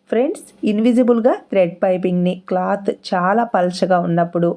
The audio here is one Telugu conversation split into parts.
ఫ్రెండ్స్, ఇన్విజిబుల్గా థ్రెడ్ పైపింగ్ని క్లాత్ చాలా పల్చగా ఉన్నప్పుడు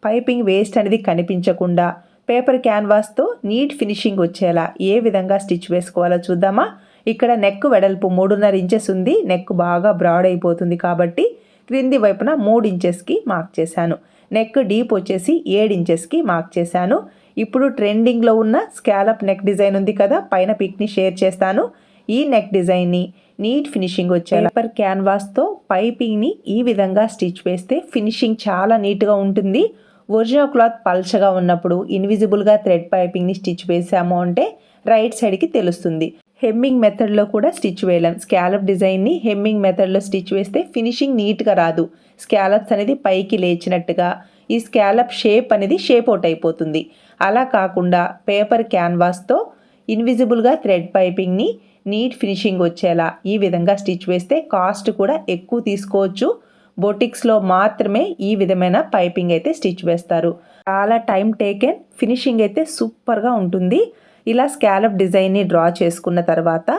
పైపింగ్ వేస్ట్ అనేది కనిపించకుండా పేపర్ క్యాన్వాస్తో నీట్ ఫినిషింగ్ వచ్చేలా ఏ విధంగా స్టిచ్ వేసుకోవాలో చూద్దామా. ఇక్కడ నెక్ వెడల్పు 3.5 ఇంచెస్ ఉంది. నెక్ బాగా బ్రాడ్ అయిపోతుంది కాబట్టి క్రింది వైపున 3 ఇంచెస్కి మార్క్ చేశాను. నెక్ డీప్ వచ్చేసి 7 ఇంచెస్కి మార్క్ చేశాను. ఇప్పుడు ట్రెండింగ్లో ఉన్న స్కాలప్ నెక్ డిజైన్ ఉంది కదా, పైన పిక్ని షేర్ చేస్తాను. ఈ నెక్ డిజైన్ని నీట్ ఫినిషింగ్ వచ్చే పేపర్ క్యాన్వాస్తో పైపింగ్ని ఈ విధంగా స్టిచ్ వేస్తే ఫినిషింగ్ చాలా నీట్గా ఉంటుంది. ఒరిజినల్ క్లాత్ పల్చగా ఉన్నప్పుడు ఇన్విజిబుల్గా థ్రెడ్ పైపింగ్ని స్టిచ్ వేసాము అంటే రైట్ సైడ్కి తెలుస్తుంది. హెమ్మింగ్ మెథడ్లో కూడా స్టిచ్ వేయలేం. స్కాలప్ డిజైన్ని హెమ్మింగ్ మెథడ్లో స్టిచ్ వేస్తే ఫినిషింగ్ నీట్గా రాదు. స్కాలప్స్ అనేది పైకి లేచినట్టుగా ఈ స్కాలప్ షేప్ అనేది షేప్ అవుట్ అయిపోతుంది. అలా కాకుండా పేపర్ క్యాన్వాస్తో ఇన్విజిబుల్గా థ్రెడ్ పైపింగ్ని నీట్ ఫినిషింగ్ వచ్చేలా ఈ విధంగా స్టిచ్ వేస్తే కాస్ట్ కూడా ఎక్కువ తీసుకోవచ్చు. బొటిక్స్లో మాత్రమే ఈ విధమైన పైపింగ్ అయితే స్టిచ్ వేస్తారు. చాలా టైం టేకెన్, ఫినిషింగ్ అయితే సూపర్గా ఉంటుంది. ఇలా స్కాలప్ డిజైన్ని డ్రా చేసుకున్న తర్వాత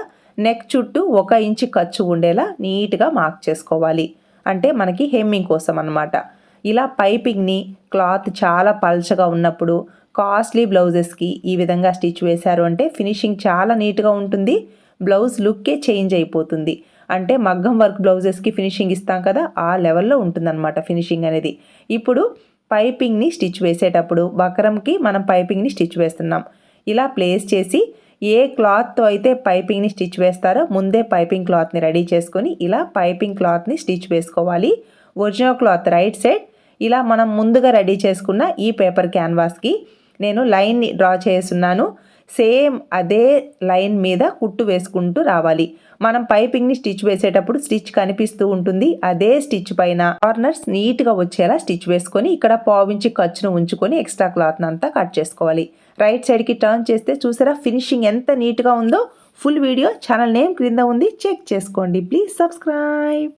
నెక్ చుట్టూ 1 ఇంచు ఖర్చు ఉండేలా నీట్గా మార్క్ చేసుకోవాలి. అంటే మనకి హెమ్మింగ్ కోసం అన్నమాట. ఇలా పైపింగ్ని క్లాత్ చాలా పల్చగా ఉన్నప్పుడు కాస్ట్లీ బ్లౌజెస్కి ఈ విధంగా స్టిచ్ వేశారు అంటే ఫినిషింగ్ చాలా నీట్గా ఉంటుంది. బ్లౌజ్ లుక్కే చేంజ్ అయిపోతుంది. అంటే మగ్గం వర్క్ బ్లౌజెస్కి ఫినిషింగ్ ఇస్తాం కదా, ఆ లెవెల్లో ఉంటుందన్నమాట ఫినిషింగ్ అనేది. ఇప్పుడు పైపింగ్ని స్టిచ్ వేసేటప్పుడు బక్రంకి మనం పైపింగ్ని స్టిచ్ వేస్తున్నాం. ఇలా ప్లేస్ చేసి ఏ క్లాత్తో అయితే పైపింగ్ని స్టిచ్ వేస్తారో ముందే పైపింగ్ క్లాత్ని రెడీ చేసుకొని ఇలా పైపింగ్ క్లాత్ని స్టిచ్ వేసుకోవాలి. ఒరిజినల్ క్లాత్ రైట్ సైడ్, ఇలా మనం ముందుగా రెడీ చేసుకున్న ఈ పేపర్ క్యాన్వాస్కి నేను లైన్ని డ్రా చేస్తున్నాను. సేమ్ అదే లైన్ మీద కుట్టు వేసుకుంటూ రావాలి. మనం పైపింగ్ని స్టిచ్ వేసేటప్పుడు స్టిచ్ కనిపిస్తూ ఉంటుంది. అదే స్టిచ్ పైన కార్నర్స్ నీట్గా వచ్చేలా స్టిచ్ వేసుకొని ఇక్కడ 1/4 ఇంచు ఖర్చును ఉంచుకొని ఎక్స్ట్రా క్లాత్ని అంతా కట్ చేసుకోవాలి. రైట్ సైడ్కి టర్న్ చేస్తే చూసారా ఫినిషింగ్ ఎంత నీట్గా ఉందో. ఫుల్ వీడియో ఛానల్ నేమ్ క్రింద ఉంది, చెక్ చేసుకోండి. Please subscribe.